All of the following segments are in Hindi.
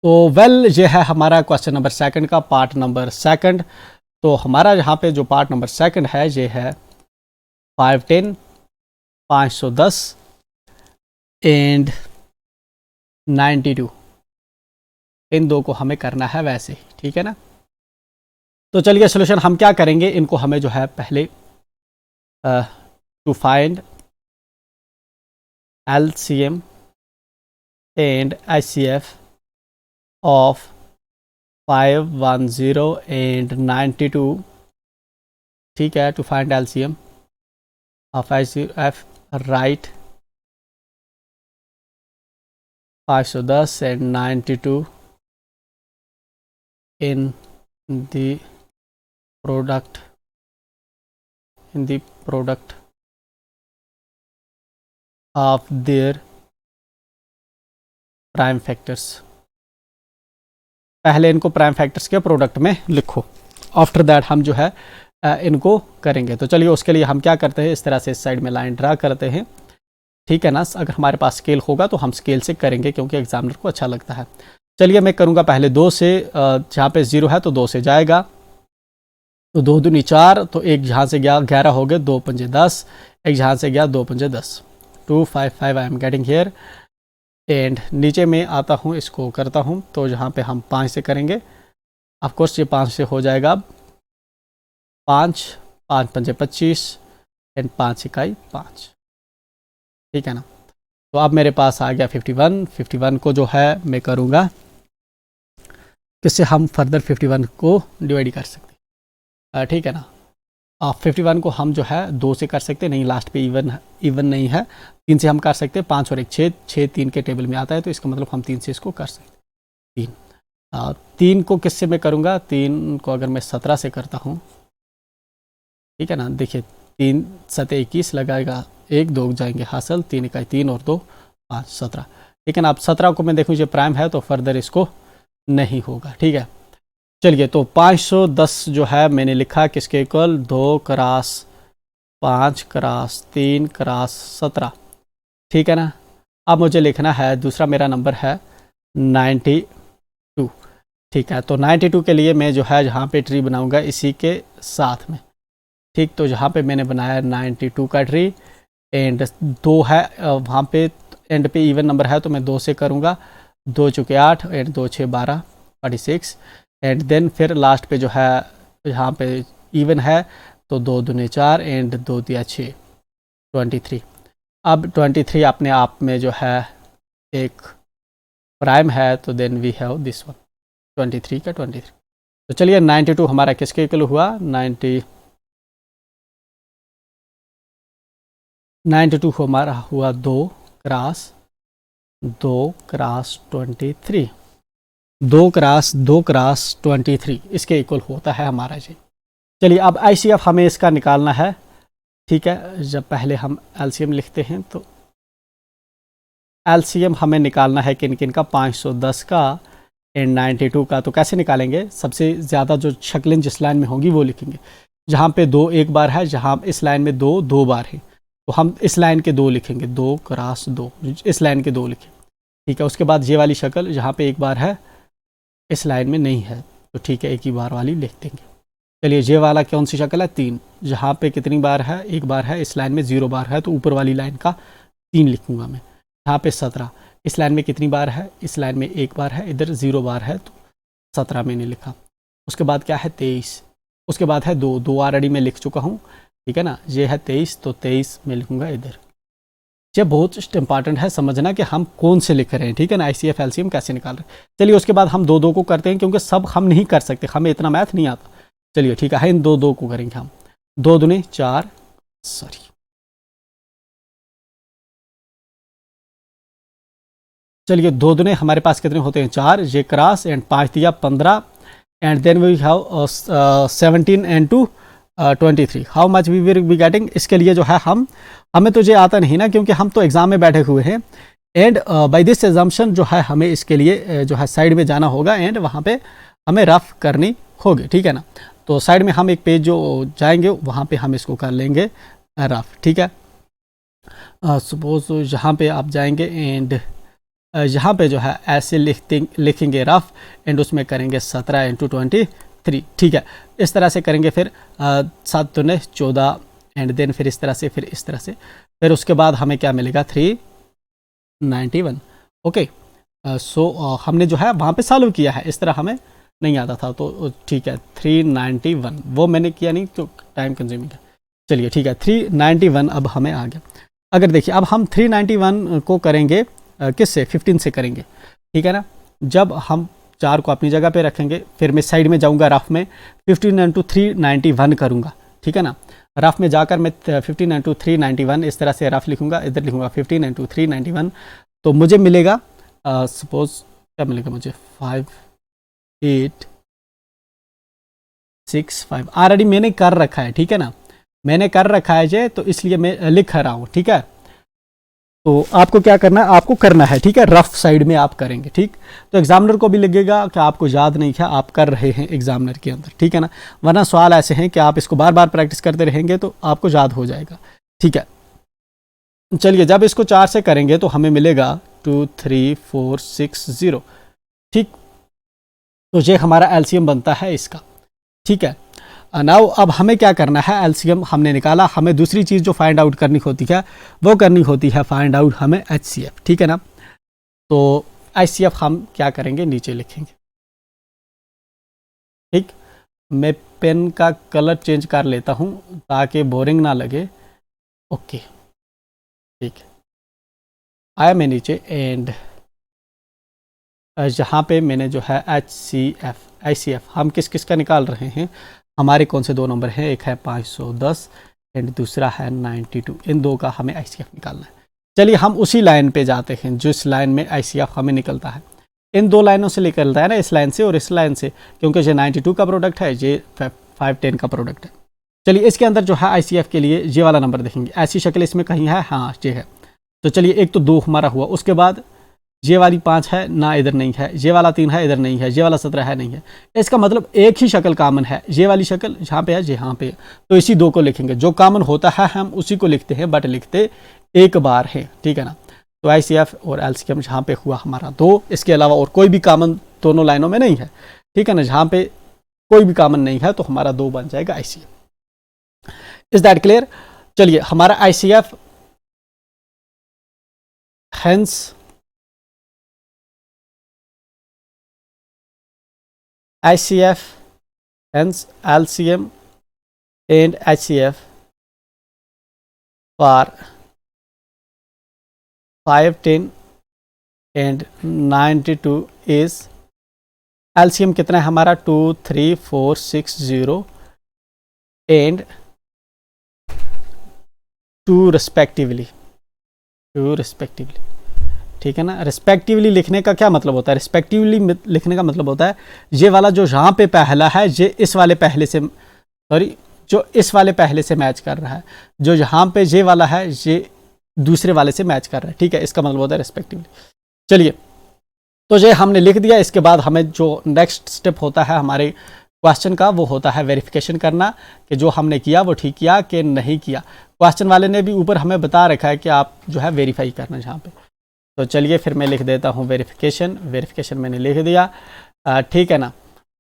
तो ये है हमारा क्वेश्चन नंबर सेकंड का पार्ट नंबर सेकंड। तो हमारा यहाँ पे जो पार्ट नंबर सेकंड है ये है 510, 510 एंड 92। इन दो को हमें करना है वैसे, ठीक है ना। तो चलिए सोल्यूशन हम क्या करेंगे, इनको हमें जो है पहले to find LCM and ICF of 510 and 92, ठीक है। To find LCM of ICF, right 510 and 92 in the product of their prime factors. पहले इनको प्राइम फैक्टर्स के प्रोडक्ट में लिखो, आफ्टर दैट हम जो है इनको करेंगे। तो चलिए उसके लिए हम क्या करते हैं, इस तरह से इस साइड में लाइन ड्रा करते हैं, ठीक है ना। अगर हमारे पास स्केल होगा तो हम स्केल से करेंगे क्योंकि एग्जामिनर को अच्छा लगता है। चलिए मैं करूँगा पहले 2 से, जहाँ पे 0 है तो 2 से जाएगा, तो 2 दूनी 4, तो एक जहाँ से गया 11 हो गए, 2 पंजे 10, एक जहाँ से गया 2 पंजे 10, 255 I am getting here. And नीचे में आता हूँ, इसको करता हूँ, तो जहाँ पे हम 5 से करेंगे, ऑफ कोर्स ये 5 से हो जाएगा। अब 5 पंजे 25 एंड 5 इकाई 5, ठीक है ना। तो अब मेरे पास आ गया 51 को जो है मैं करूँगा किससे, हम फर्दर 51 को डिवाइड कर सकते हैं, ठीक है ना। 51 को हम जो है 2 से कर सकते हैं, नहीं लास्ट पे इवन नहीं है, 3 से हम कर सकते हैं, 5 और 1 6 3 के टेबल में आता है, तो इसका मतलब हम 3 से इसको कर सकते हैं। 3 को किससे मैं करूँगा, 3 को अगर मैं 17 से करता हूँ, ठीक है ना। देखिए 3 7 21 लगाएगा, 1 2 जाएंगे हासिल, 3 इकाई 3 और 2 5 17, ठीक है ना। अब 17 को मैं देखूँ ये प्राइम है तो फर्दर इसको नहीं होगा, ठीक है। चलिए तो 510 जो है मैंने लिखा किसके इक्वल, 2 क्रॉस 5 क्रॉस 3 क्रॉस 17, ठीक है ना। अब मुझे लिखना है दूसरा मेरा नंबर है 92, ठीक है। तो 92 के लिए मैं जो है जहाँ पे ट्री बनाऊँगा इसी के साथ में, ठीक। तो जहाँ पे मैंने बनाया 92 का ट्री एंड 2 है वहाँ पे एंड पे इवन नंबर है तो मैं 2 से करूँगा, 2 चुके 8 एंड 2 6 12 46 एंड देन फिर लास्ट पे जो है यहाँ पे इवन है तो 2 दूने 4 एंड 2 दिया 6 23। अब 23 अपने आप में जो है एक प्राइम है, तो then we have this one 23 का 23। तो चलिए 92 हमारा किसके इक्वल हुआ, 92 हमारा हुआ 2 क्रॉस 23, 2 क्रॉस 23 इसके इक्वल होता है हमारा जी। चलिए अब ICF हमें इसका निकालना है, ठीक है। जब पहले हम LCM लिखते हैं तो LCM हमें निकालना है किन किन का, 510 का एंड 92 का। तो कैसे निकालेंगे, सबसे ज़्यादा जो शक्लें जिस लाइन में होंगी वो लिखेंगे। जहाँ पे 2 एक बार है, जहाँ इस लाइन में 2 2 बार है, तो हम इस लाइन के 2 लिखेंगे, 2 क्रॉस 2 इस लाइन के 2 लिखें, ठीक है। उसके बाद ये वाली शक्ल जहाँ पे एक बार है इस लाइन में नहीं है, तो ठीक है एक ही बार वाली लिख देंगे। चलिए ये वाला कौन सी शक्ल है, 3, जहाँ पे कितनी बार है, एक बार है, इस लाइन में 0 बार है तो ऊपर वाली लाइन का 3 लिखूंगा मैं। यहाँ पे 17, इस लाइन में कितनी बार है, इस लाइन में 1 बार है, इधर 0 बार है तो 17 मैंने लिखा। उसके बाद क्या है 23, उसके बाद है 2 ऑलरेडी मैं लिख चुका हूँ, ठीक है ना। ये है 23 तो 23 मैं लिखूँगा इधर। ये बहुत इंपॉर्टेंट है समझना कि हम कौन से लिख रहे हैं, ठीक है ना, ICF LCM कैसे निकाल रहे हैं। चलिए उसके बाद हम 2 को करते हैं क्योंकि सब हम नहीं कर सकते, हमें इतना मैथ नहीं आता। चलिए ठीक है, इन 2 को करेंगे हम, 2 दूने 4 सॉरी चलिए 2 दूने हमारे पास कितने होते हैं 4, ये क्रॉस एंड 5 दिया 15 and then we have 17 and 2 23। How much we will be getting, इसके लिए जो है हमें तो ये आता नहीं ना क्योंकि हम तो एग्जाम में बैठे हुए हैं। एंड बाय दिस एजम्पशन जो है हमें इसके लिए जो है साइड में जाना होगा एंड वहाँ पे हमें रफ करनी होगी, ठीक है ना। तो साइड में हम एक पेज जो जाएंगे वहाँ पे हम इसको कर लेंगे रफ, ठीक है। सपोज यहाँ पे आप जाएंगे एंड यहाँ पे जो है ऐसे लिखेंगे रफ एंड उसमें करेंगे 17 इंटू 23, ठीक है। इस तरह से करेंगे, फिर 7 दूने 14 एंड देन फिर इस तरह से, फिर इस तरह से, फिर उसके बाद हमें क्या मिलेगा 391। ओके, सो हमने जो है वहाँ पे सॉल्व किया है, इस तरह हमें नहीं आता था, तो ठीक है 391 वो मैंने किया नहीं तो टाइम कंज्यूमिंग है। चलिए ठीक है 391 अब हमें आ गया। अगर देखिए अब हम 391 को करेंगे किससे, 15 से करेंगे, ठीक है ना। जब हम 4 को अपनी जगह पे रखेंगे, फिर मैं साइड में जाऊंगा, रफ में 15 इंटू 391 करूँगा, ठीक है ना। रफ में जाकर मैं 15 इंटू 391 इस तरह से रफ लिखूंगा, इधर लिखूंगा 15 इंटू 391, तो मुझे मिलेगा सपोज क्या मिलेगा मुझे 5865। ऑलरेडी मैंने कर रखा है, ठीक है ना, मैंने कर रखा है जे, तो इसलिए मैं लिख रहा हूँ, ठीक है। तो आपको क्या करना है, आपको करना है, ठीक है, रफ साइड में आप करेंगे, ठीक। तो एग्जामिनर को भी लगेगा कि आपको याद नहीं है, आप कर रहे हैं एग्जामिनर के अंदर, ठीक है ना। वरना सवाल ऐसे हैं कि आप इसको बार बार प्रैक्टिस करते रहेंगे तो आपको याद हो जाएगा, ठीक है। चलिए जब इसको 4 से करेंगे तो हमें मिलेगा 23460, ठीक। तो ये हमारा एलसीएम बनता है इसका, ठीक है। नाउ अब हमें क्या करना है, एलसीएम हमने निकाला, हमें दूसरी चीज़ जो फाइंड आउट करनी होती है वो करनी होती है फाइंड आउट हमें एचसीएफ, ठीक है ना। तो एचसीएफ हम क्या करेंगे, नीचे लिखेंगे, ठीक। मैं पेन का कलर चेंज कर लेता हूँ ताकि बोरिंग ना लगे। ओके ठीक है, आया मैं नीचे एंड जहाँ पे मैंने जो है एचसीएफ हम किस किस का निकाल रहे हैं, हमारे कौन से 2 नंबर हैं, एक है 510 एंड दूसरा है 92, इन 2 का हमें आईसीएफ निकालना है। चलिए हम उसी लाइन पे जाते हैं जिस लाइन में आईसीएफ हमें निकलता है। इन 2 लाइनों से निकलता है ना, इस लाइन से और इस लाइन से, क्योंकि ये 92 का प्रोडक्ट है, ये 510 का प्रोडक्ट है। चलिए इसके अंदर जो है आईसीएफ के लिए ये वाला नंबर देखेंगे, ऐसी शक्ल इसमें कहीं है, हाँ ये है। तो चलिए एक तो 2 हमारा हुआ, उसके बाद ये वाली 5 है ना, इधर नहीं है, ये वाला 3 है, इधर नहीं है, ये वाला 17 है, नहीं है। इसका मतलब एक ही शक्ल कामन है, ये वाली शक्ल यहाँ पे है, यहाँ पे, तो इसी 2 को लिखेंगे। जो कामन होता है हम उसी को लिखते हैं, बट लिखते एक बार है, ठीक है ना। तो आईसीएफ और एलसीएम यहाँ पे हुआ हमारा 2, इसके अलावा और कोई भी कामन दोनों लाइनों में नहीं है, ठीक है ना। जहाँ पे कोई भी कामन नहीं है तो हमारा 2 बन जाएगा आईसीएफ। Is that clear. चलिए हमारा ICF hence ICF, hence LCM and HCF for 510 and 92 is LCM कितना है हमारा 23460 and 2 respectively, ठीक है ना। रिस्पेक्टिवली लिखने का क्या मतलब होता है, रिस्पेक्टिवली लिखने का मतलब होता है ये वाला जो यहाँ पे पहला है ये इस वाले पहले से, सॉरी जो इस वाले पहले से मैच कर रहा है, जो यहाँ पे ये वाला है ये दूसरे वाले से मैच कर रहा है, ठीक है। इसका मतलब होता है रिस्पेक्टिवली। चलिए तो ये हमने लिख दिया। इसके बाद हमें जो नेक्स्ट स्टेप होता है हमारे क्वेश्चन का वो होता है वेरिफिकेशन करना कि जो हमने किया वो ठीक किया कि नहीं किया। क्वेश्चन वाले ने भी ऊपर हमें बता रखा है कि आप जो है वेरीफाई करना यहाँ पे। तो चलिए फिर मैं लिख देता हूँ वेरिफिकेशन मैंने लिख दिया, ठीक है ना।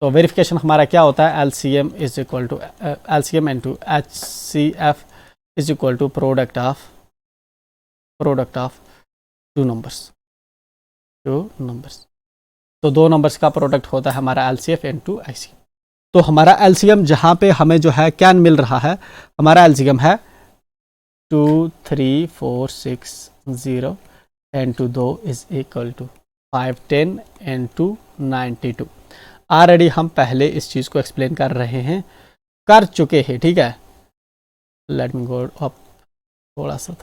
तो वेरिफिकेशन हमारा क्या होता है, LCM is equal to LCM into HCF is equal to product of 2 numbers. तो 2 नंबर्स का प्रोडक्ट होता है हमारा LCF इनटू ICM। तो हमारा LCM जहाँ पे हमें जो है क्या मिल रहा है, हमारा LCM है 23460 into 2 is equal to 510 into 92। Already हम पहले इस चीज़ को एक्सप्लेन कर चुके हैं, ठीक है। लेट मी गो अप थोड़ा सा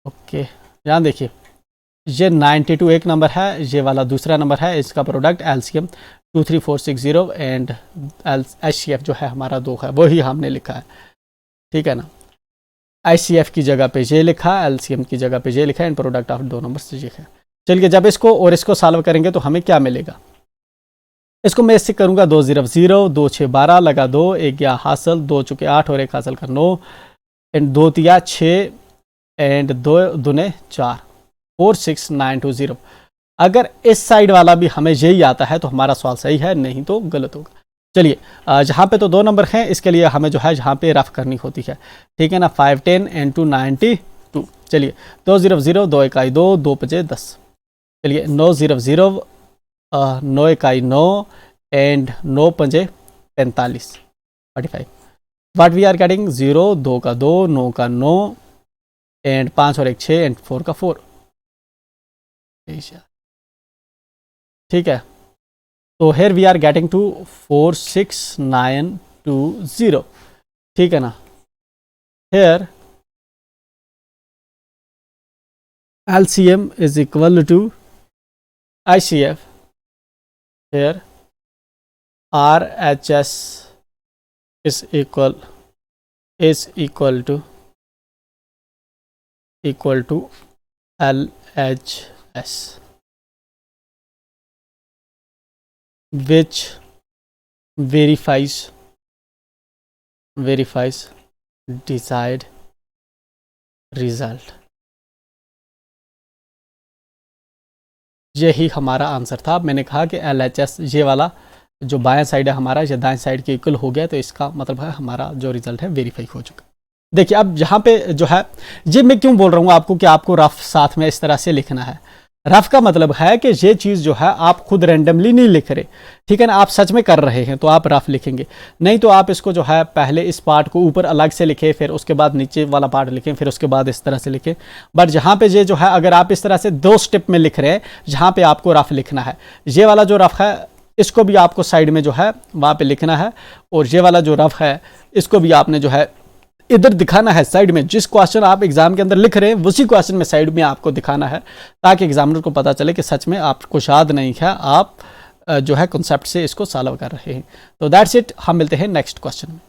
ओके। यहाँ देखिए ये 92 एक नंबर है, ये वाला दूसरा नंबर है, इसका प्रोडक्ट LCM 23460 एंड HCF जो है हमारा 2 है, वही हमने लिखा है, ठीक है ना। ICF की जगह पे ये लिखा, LCM की जगह पे ये लिखा एंड प्रोडक्ट ऑफ 2 नंबर से ये है। चलिए जब इसको और इसको सॉल्व करेंगे तो हमें क्या मिलेगा, इसको मैं इससे करूँगा 2 0 0 2 6 12 लगा 2 1 गया हासिल 2 चुके 8 और 1 हासिल का 9 एंड 2 तिया 6 एंड 2 दूने 4। 46920। अगर इस साइड वाला भी हमें यही आता है तो हमारा सवाल सही है, नहीं तो गलत होगा। चलिए जहाँ पे तो 2 नंबर हैं, इसके लिए हमें जो है जहाँ पे रफ करनी होती है, ठीक है ना। 510 × 92। चलिए 200 2 इकाई 2 2 पचे 10। चलिए 900 9 इकाई 9 एंड 9 पंजे 45 45। वाट वी आर गेटिंग 0 2 का 2 9 का 9 एंड 5 और 1 6 एंड 4 का 4। ठीक है, तो here we are getting to 46920। ठीक है ना। Here LCM is equal to ICF। Here RHS is equal to LHS, which verifies desired result। यही हमारा आंसर था। मैंने कहा कि LHS ये वाला जो बायां साइड है हमारा, ये दाएं साइड के इक्वल हो गया, तो इसका मतलब है हमारा जो रिजल्ट है वेरीफाई हो चुका। देखिए अब यहाँ पे जो है, ये मैं क्यों बोल रहा हूँ आपको कि आपको रफ साथ में इस तरह से लिखना है। रफ का मतलब है कि ये चीज़ जो है आप खुद रैंडमली नहीं लिख रहे, ठीक है ना। आप सच में कर रहे हैं तो आप रफ लिखेंगे, नहीं तो आप इसको जो है पहले इस पार्ट को ऊपर अलग से लिखें, फिर उसके बाद नीचे वाला पार्ट लिखें, फिर उसके बाद इस तरह से लिखें। बट जहाँ पे ये जो है, अगर आप इस तरह से 2 स्टेप में लिख रहे हैं, जहाँ पे आपको रफ लिखना है, ये वाला जो रफ है इसको भी आपको साइड में जो है वहाँ पे लिखना है, और ये वाला जो रफ है इसको भी आपने जो है इधर दिखाना है साइड में। जिस क्वेश्चन आप एग्जाम के अंदर लिख रहे हैं उसी क्वेश्चन में साइड में आपको दिखाना है, ताकि एग्जामिनर को पता चले कि सच में आपको याद नहीं है, आप जो है कॉन्सेप्ट से इसको सॉल्व कर रहे हैं। तो दैट्स इट, हम मिलते हैं नेक्स्ट क्वेश्चन में।